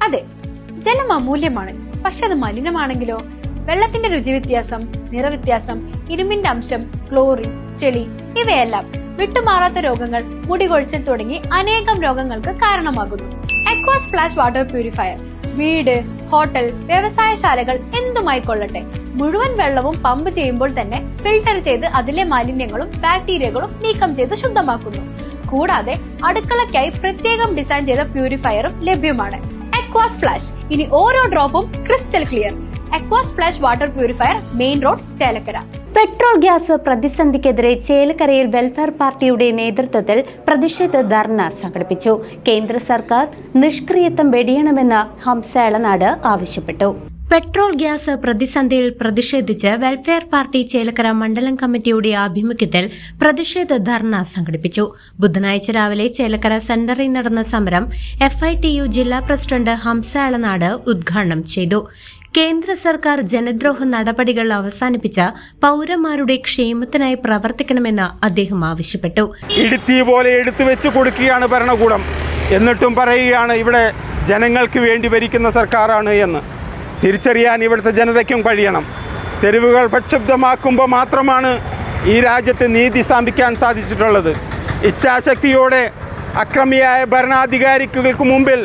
അതെ, ജലം അമൂല്യമാണ്. പക്ഷെ അത് മലിനമാണെങ്കിലോ? വെള്ളത്തിന്റെ രുചി വ്യത്യാസം, നിറവ്യത്യാസം, ഇരുമ്പിന്റെ അംശം, ക്ലോറിൻ, ചെളി ഇവയെല്ലാം വിട്ടുമാറാത്ത രോഗങ്ങൾ, മുടികൊഴിച്ചിൽ തുടങ്ങി അനേകം രോഗങ്ങൾക്ക് കാരണമാകുന്നു. അക്വാസ് ഫ്ലാഷ് വാട്ടർ പ്യൂരിഫയർ വീട്, ഹോട്ടൽ, വ്യവസായശാലകൾ എന്തുമായിക്കൊള്ളട്ടെ, മുഴുവൻ വെള്ളവും പമ്പ് ചെയ്യുമ്പോൾ തന്നെ ഫിൽട്ടർ ചെയ്ത് അതിലെ മാലിന്യങ്ങളും ബാക്ടീരിയകളും നീക്കം ചെയ്ത് ശുദ്ധമാക്കുന്നു. കൂടാതെ അടുക്കളയ്ക്കായി പ്രത്യേകം ഡിസൈൻ ചെയ്ത പ്യൂരിഫയറും ലഭ്യമാണ്. അക്വാസ് ഫ്ലാഷ്, ഇനി ഓരോ ഡ്രോപ്പും crystal clear. Aquas Flash water purifier, main road, Chelakkara. Petrol gas പ്രതിസന്ധിക്കെതിരെ ചേലക്കരയിൽ വെൽഫെയർ പാർട്ടിയുടെ നേതൃത്വത്തിൽ പ്രതിഷേധ ധർണ സംഘടിപ്പിച്ചു. കേന്ദ്ര സർക്കാർ നിഷ്ക്രിയത്വം വെടിയണമെന്ന് ഹംസ എളനാട് ആവശ്യപ്പെട്ടു. പെട്രോൾ ഗ്യാസ് പ്രതിസന്ധിയിൽ പ്രതിഷേധിച്ച് വെൽഫെയർ പാർട്ടി ചേലക്കര മണ്ഡലം കമ്മിറ്റിയുടെ ആഭിമുഖ്യത്തിൽ പ്രതിഷേധ ധർണ സംഘടിപ്പിച്ചു. ബുധനാഴ്ച രാവിലെ ചേലക്കര സെന്ററിൽ നടന്ന സമരം FITU ജില്ലാ പ്രസിഡന്റ് ഹംസ എളനാട് ഉദ്ഘാടനം ചെയ്തു. കേന്ദ്ര സർക്കാർ ജനദ്രോഹ നടപടികൾ അവസാനിപ്പിച്ച പൌരന്മാരുടെ ക്ഷേമത്തിനായി പ്രവർത്തിക്കണമെന്ന് അദ്ദേഹം ആവശ്യപ്പെട്ടു. ഇടുത്തി പോലെ എടുത്തു വെച്ച് കൊടുക്കുകയാണ് ഭരണകൂടം. എന്നിട്ടും പറയുകയാണ് ഇവിടെ ജനങ്ങൾക്ക് വേണ്ടി ഭരിക്കുന്ന സർക്കാരാണ് എന്ന്. തിരിച്ചറിയാൻ ഇവിടുത്തെ ജനതയ്ക്കും കഴിയണം. തെരുവുകൾ പ്രക്ഷുബ്ധമാക്കുമ്പോൾ മാത്രമാണ് ഈ രാജ്യത്ത് നീതി സ്ഥാപിക്കാൻ സാധിച്ചിട്ടുള്ളത്. ഇച്ഛാശക്തിയോടെ അക്രമിയായ ഭരണാധികാരികൾക്ക് മുമ്പിൽ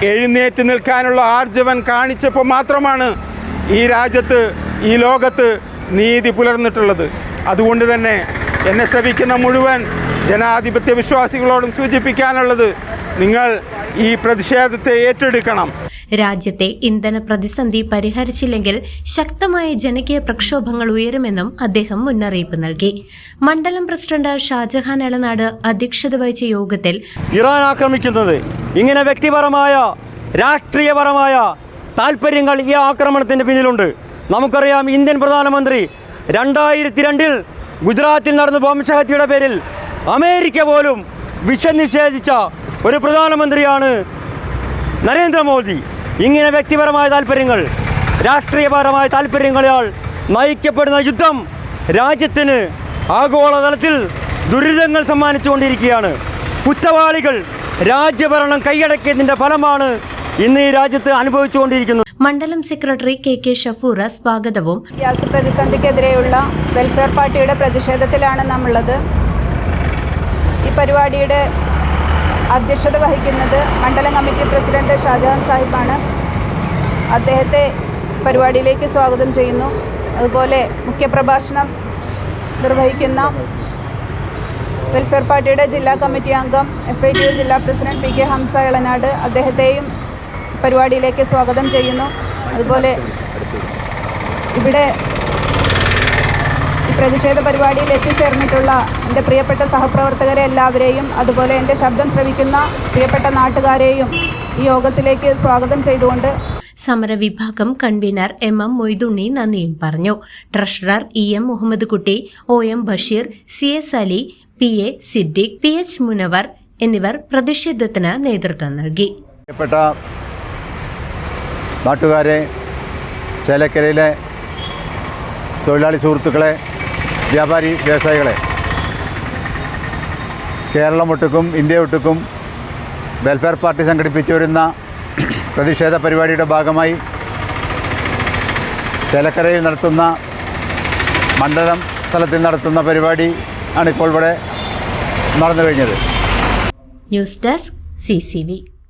എഴുന്നേറ്റ് നിൽക്കാനുള്ള ആർജവം കാണിച്ചപ്പോൾ മാത്രമാണ് ഈ രാജ്യത്ത്, ഈ ലോകത്ത് നീതി പുലർന്നിട്ടുള്ളത്. അതുകൊണ്ട് തന്നെ എന്നെ ശ്രവിക്കുന്ന മുഴുവൻ ജനാധിപത്യ വിശ്വാസികളോടും സൂചിപ്പിക്കാനുള്ളത്, നിങ്ങൾ ഈ പ്രതിഷേധത്തെ ഏറ്റെടുക്കണം. രാജ്യത്തെ ഇന്ധന പ്രതിസന്ധി പരിഹരിച്ചില്ലെങ്കിൽ ശക്തമായ ജനകീയ പ്രക്ഷോഭങ്ങൾ ഉയരുമെന്നും അദ്ദേഹം മുന്നറിയിപ്പ് നൽകി. മണ്ഡലം പ്രസിഡന്റ് ഷാജഹാൻ എളനാട് അധ്യക്ഷത വഹിച്ച യോഗത്തിൽ ഇറാൻ ആക്രമിക്കുന്നത് ഇങ്ങനെ വ്യക്തിപരമായ രാഷ്ട്രീയപരമായ താൽപര്യങ്ങൾ ഈ ആക്രമണത്തിന്റെ പിന്നിലുണ്ട്. നമുക്കറിയാം, ഇന്ത്യൻ പ്രധാനമന്ത്രി 2002 ഗുജറാത്തിൽ നടന്ന വംശഹത്യയുടെ പേരിൽ അമേരിക്ക പോലും വിഷനിഷേധിച്ച ഒരു പ്രധാനമന്ത്രിയാണ് നരേന്ദ്രമോദി. ഇങ്ങനെ വ്യക്തിപരമായ താൽപര്യങ്ങൾ, രാഷ്ട്രീയപരമായ താൽപര്യങ്ങളാൽ നയിക്കപ്പെടുന്ന യുദ്ധം രാജ്യത്തിന് ആഗോളതലത്തിൽ ദുരിതങ്ങൾ സമ്മാനിച്ചുകൊണ്ടിരിക്കുകയാണ്. കുറ്റവാളികൾ രാജ്യഭരണം കൈയടക്കിയതിന്റെ ഫലമാണ് ഇന്ന് ഈ രാജ്യത്ത് അനുഭവിച്ചുകൊണ്ടിരിക്കുന്നത്. മണ്ഡലം സെക്രട്ടറി KK ഷഫൂറ സ്വാഗതവും ഗ്യാസ് പ്രതിസന്ധിക്കെതിരെയുള്ള വെൽഫെയർ പാർട്ടിയുടെ പ്രതിഷേധത്തിലാണ് നമ്മളുള്ളത്. ഈ പരിപാടിയുടെ അധ്യക്ഷത വഹിക്കുന്നത് മണ്ഡലം കമ്മിറ്റി പ്രസിഡന്റ് ഷാജഹാൻ സാഹിബാണ്. അദ്ദേഹത്തെ പരിപാടിയിലേക്ക് സ്വാഗതം ചെയ്യുന്നു. അതുപോലെ മുഖ്യപ്രഭാഷണം നിർവഹിക്കുന്ന വെൽഫെയർ പാർട്ടിയുടെ ജില്ലാ കമ്മിറ്റി അംഗം FITU ജില്ലാ പ്രസിഡന്റ് PK ഹംസ എളനാട്, അദ്ദേഹത്തെയും പരിപാടിയിലേക്ക് സ്വാഗതം ചെയ്യുന്നു. അതുപോലെ ഇവിടെ ഈ പ്രതിഷേധ പരിപാടിയിൽ എത്തിച്ചേർന്നിട്ടുള്ള എൻ്റെ പ്രിയപ്പെട്ട സഹപ്രവർത്തകരെ എല്ലാവരെയും, അതുപോലെ എൻ്റെ ശബ്ദം ശ്രവിക്കുന്ന പ്രിയപ്പെട്ട നാട്ടുകാരെയും ഈ യോഗത്തിലേക്ക് സ്വാഗതം ചെയ്തുകൊണ്ട് സമരവിഭാഗം കൺവീനർ MM മൊയ്തുണ്ണി നന്ദിയും പറഞ്ഞു. ട്രഷറർ EM മുഹമ്മദ് കുട്ടി, OM Basheer, CS Ali, PA Siddique, PH Munavar എന്നിവർ പ്രതിഷേധത്തിന് നേതൃത്വം നൽകി. പ്രിയപ്പെട്ട നാട്ടുകാരെ, ചേലക്കരയിലെ തൊഴിലാളി സുഹൃത്തുക്കളെ, വ്യാപാരി വ്യവസായികളെ, കേരളം ഒട്ടുക്കും ഇന്ത്യ ഒട്ടുക്കും വെൽഫെയർ പാർട്ടി സംഘടിപ്പിച്ചു വരുന്ന പ്രതിഷേധ പരിപാടിയുടെ ഭാഗമായി ചേലക്കരയിൽ നടത്തുന്ന മണ്ഡലം തലത്തിൽ നടത്തുന്ന പരിപാടി ആണിപ്പോൾ ഇവിടെ നടന്നു കഴിഞ്ഞത്. News desk CCV.